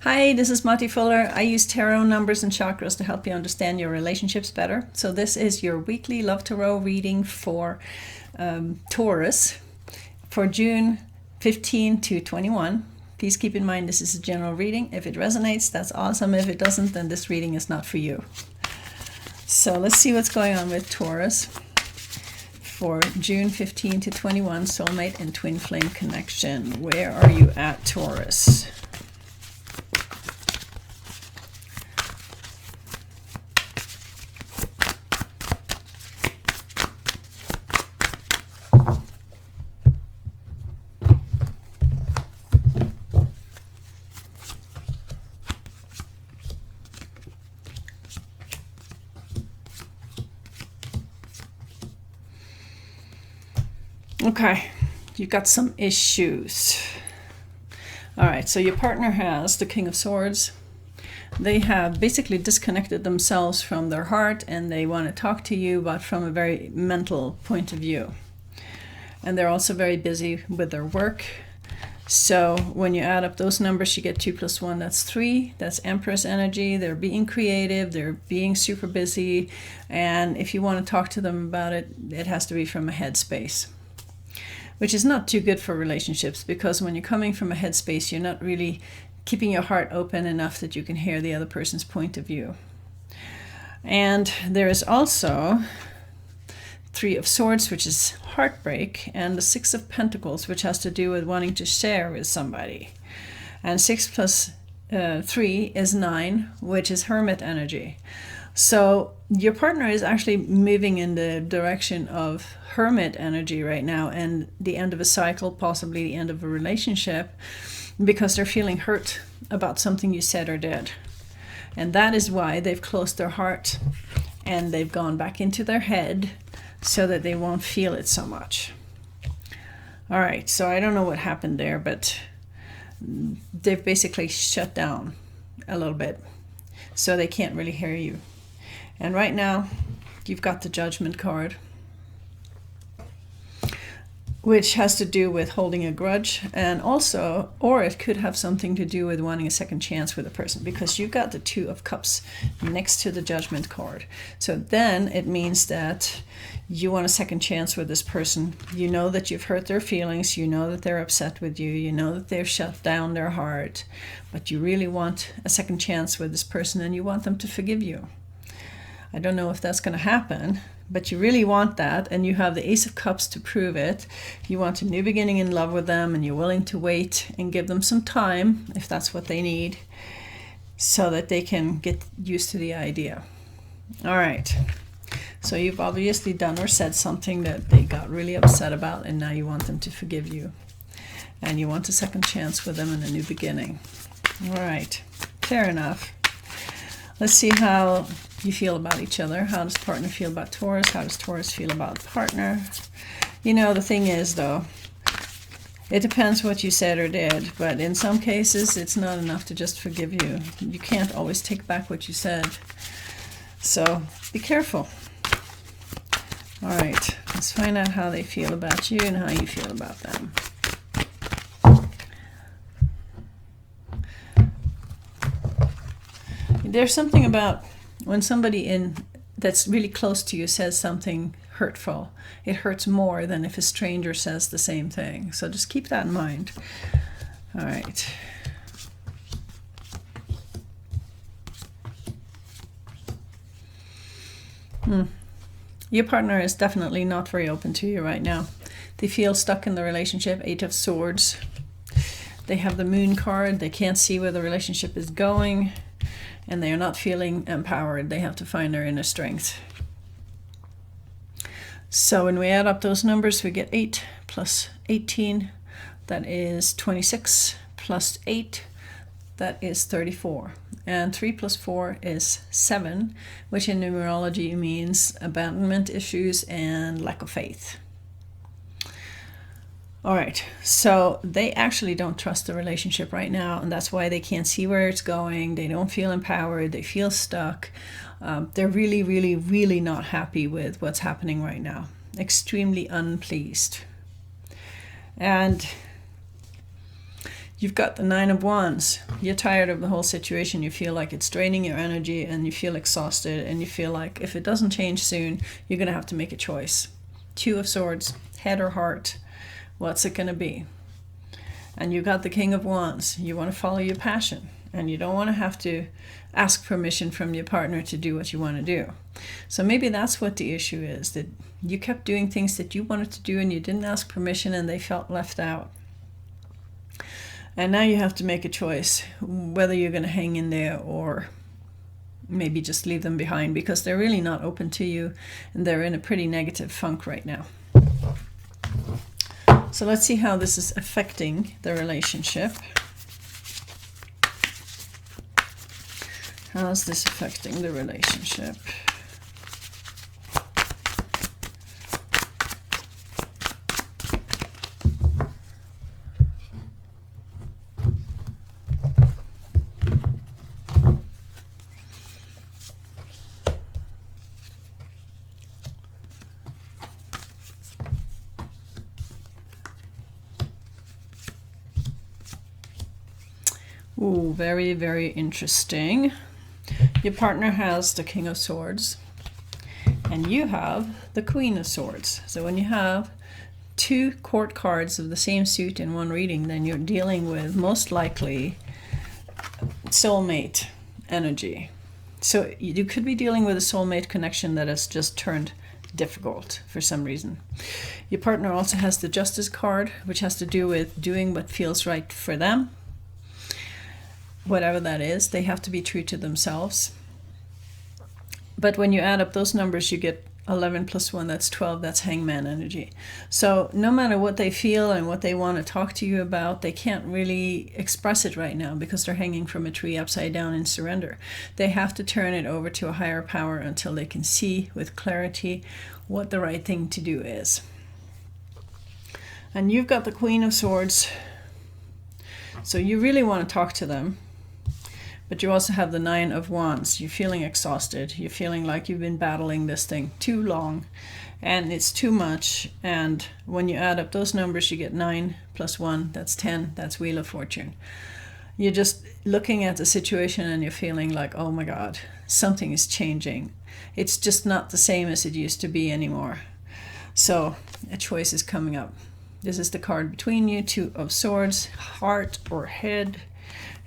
Hi, this is Mati Fuller. I use tarot numbers and chakras to help you understand your relationships better. So this is your weekly Love Tarot reading for Taurus for June 15 to 21. Please keep in mind this is a general reading. If it resonates, that's awesome. If it doesn't, then this reading is not for you. So let's see what's going on with Taurus for June 15 to 21, soulmate and twin flame connection. Where are you at, Taurus? Okay, you've got some issues. All right, so your partner has the King of Swords. They have basically disconnected themselves from their heart and they want to talk to you, but from a very mental point of view. And they're also very busy with their work. So when you add up those numbers, you get 2 + 1, that's 3. That's Empress energy. They're being creative, they're being super busy. And if you want to talk to them about it, it has to be from a headspace, which is not too good for relationships, because when you're coming from a headspace, you're not really keeping your heart open enough that you can hear the other person's point of view. And there is also 3 of Swords, which is heartbreak, and the 6 of Pentacles, which has to do with wanting to share with somebody. And 6 + 3 is 9, which is Hermit energy. So your partner is actually moving in the direction of Hermit energy right now, and the end of a cycle, possibly the end of a relationship, because they're feeling hurt about something you said or did. And that is why they've closed their heart and they've gone back into their head so that they won't feel it so much. All right, so I don't know what happened there, but they've basically shut down a little bit, so they can't really hear you. And right now, you've got the Judgment card, which has to do with holding a grudge, and also, or it could have something to do with wanting a second chance with a person, because you've got the 2 of Cups next to the Judgment card. So then it means that you want a second chance with this person. You know that you've hurt their feelings, you know that they're upset with you, you know that they've shut down their heart, but you really want a second chance with this person and you want them to forgive you. I don't know if that's going to happen, but you really want that, and you have the Ace of Cups to prove it. You want a new beginning in love with them, and you're willing to wait and give them some time, if that's what they need, so that they can get used to the idea. All right. So you've obviously done or said something that they got really upset about, and now you want them to forgive you. And you want a second chance with them and a new beginning. All right. Fair enough. Let's see how you feel about each other. How does partner feel about Taurus? How does Taurus feel about partner? You know, the thing is, though, it depends what you said or did, but in some cases, it's not enough to just forgive you. You can't always take back what you said. So be careful. All right, let's find out how they feel about you and how you feel about them. There's something about when somebody that's really close to you says something hurtful, it hurts more than if a stranger says the same thing. So just keep that in mind. All right. Your partner is definitely not very open to you right now. They feel stuck in the relationship. 8 of Swords. They have the Moon card. They can't see where the relationship is going, and they are not feeling empowered. They have to find their inner strength. So when we add up those numbers, we get 8 + 18. That is 26 + 8. That is 34. And 3 + 4 is 7, which in numerology means abandonment issues and lack of faith. All right, so they actually don't trust the relationship right now, and that's why they can't see where it's going. They don't feel empowered. They feel stuck. They're really, really, really not happy with what's happening right now. Extremely unpleased. And You've got the Nine of Wands. You're tired of the whole situation. You feel like it's draining your energy and you feel exhausted and you feel like if it doesn't change soon, you're going to have to make a choice. Two of Swords, head or heart. What's it going to be? And you got the King of Wands. You want to follow your passion and you don't want to have to ask permission from your partner to do what you want to do. So maybe that's what the issue is, that you kept doing things that you wanted to do and you didn't ask permission and they felt left out. And now you have to make a choice whether you're going to hang in there or maybe just leave them behind, because they're really not open to you and they're in a pretty negative funk right now. So let's see how this is affecting the relationship. How is this affecting the relationship? Ooh, very, very interesting. Your partner has the King of Swords and you have the Queen of Swords. So when you have two court cards of the same suit in one reading, then you're dealing with most likely soulmate energy. So you could be dealing with a soulmate connection that has just turned difficult for some reason. Your partner also has the Justice card, which has to do with doing what feels right for them. Whatever that is, they have to be true to themselves. But when you add up those numbers, you get 11 plus 1, that's 12, that's Hangman energy. So no matter what they feel and what they want to talk to you about, they can't really express it right now because they're hanging from a tree upside down in surrender. They have to turn it over to a higher power until they can see with clarity what the right thing to do is. And you've got the Queen of Swords. So you really want to talk to them. But you also have the Nine of Wands. You're feeling exhausted. You're feeling like you've been battling this thing too long and it's too much. And when you add up those numbers, you get 9 plus 1, that's 10, that's Wheel of Fortune. You're just looking at the situation and you're feeling like, oh my God, something is changing. It's just not the same as it used to be anymore. So a choice is coming up. This is the card between you, Two of Swords, heart or head.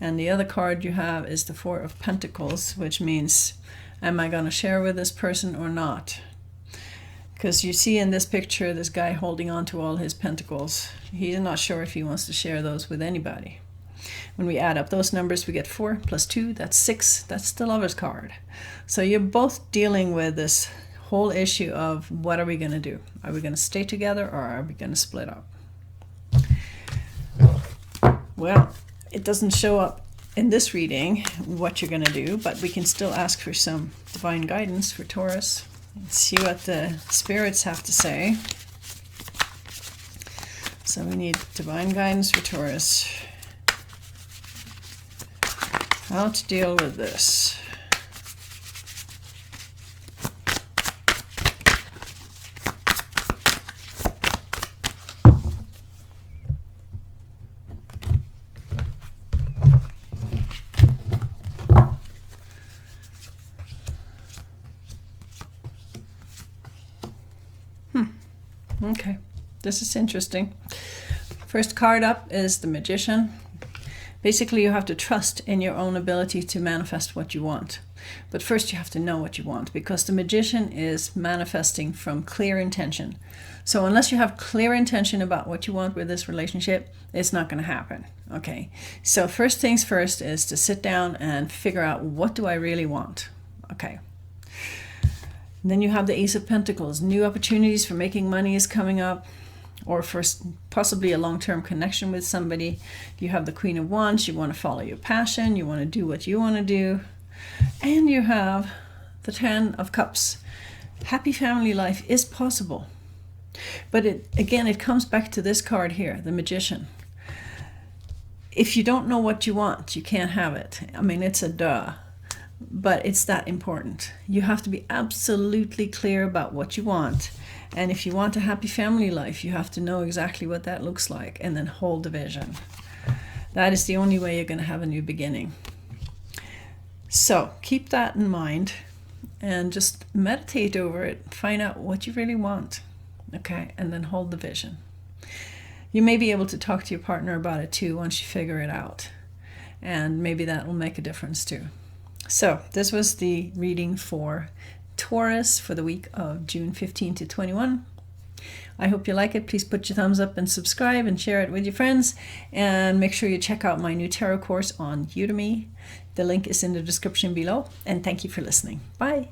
And the other card you have is the Four of Pentacles, which means, am I going to share with this person or not? Because you see in this picture, this guy holding on to all his pentacles. He's not sure if he wants to share those with anybody. When we add up those numbers, we get 4 plus 2, that's 6. That's the Lover's card. So you're both dealing with this whole issue of what are we going to do? Are we going to stay together or are we going to split up? Well, it doesn't show up in this reading what you're going to do, but we can still ask for some divine guidance for Taurus and see what the spirits have to say. So we need divine guidance for Taurus. How to deal with this. Okay, this is interesting. First card up is the Magician. Basically, you have to trust in your own ability to manifest what you want. But first you have to know what you want, because the Magician is manifesting from clear intention. So unless you have clear intention about what you want with this relationship, it's not going to happen. Okay, so first things first is to sit down and figure out, what do I really want? Okay. And then you have the Ace of Pentacles. New opportunities for making money is coming up, or for possibly a long-term connection with somebody. You have the Queen of Wands. You want to follow your passion. You want to do what you want to do. And you have the Ten of Cups. Happy family life is possible. But it comes back to this card here, the Magician. If you don't know what you want, you can't have it. I mean, it's a duh. But it's that important. You have to be absolutely clear about what you want. And if you want a happy family life, you have to know exactly what that looks like and then hold the vision. That is the only way you're going to have a new beginning. So keep that in mind and just meditate over it. Find out what you really want, okay? And then hold the vision. You may be able to talk to your partner about it too once you figure it out. And maybe that will make a difference too. So this was the reading for Taurus for the week of June 15 to 21. I hope you like it. Please put your thumbs up and subscribe and share it with your friends. And make sure you check out my new tarot course on Udemy. The link is in the description below. And thank you for listening. Bye.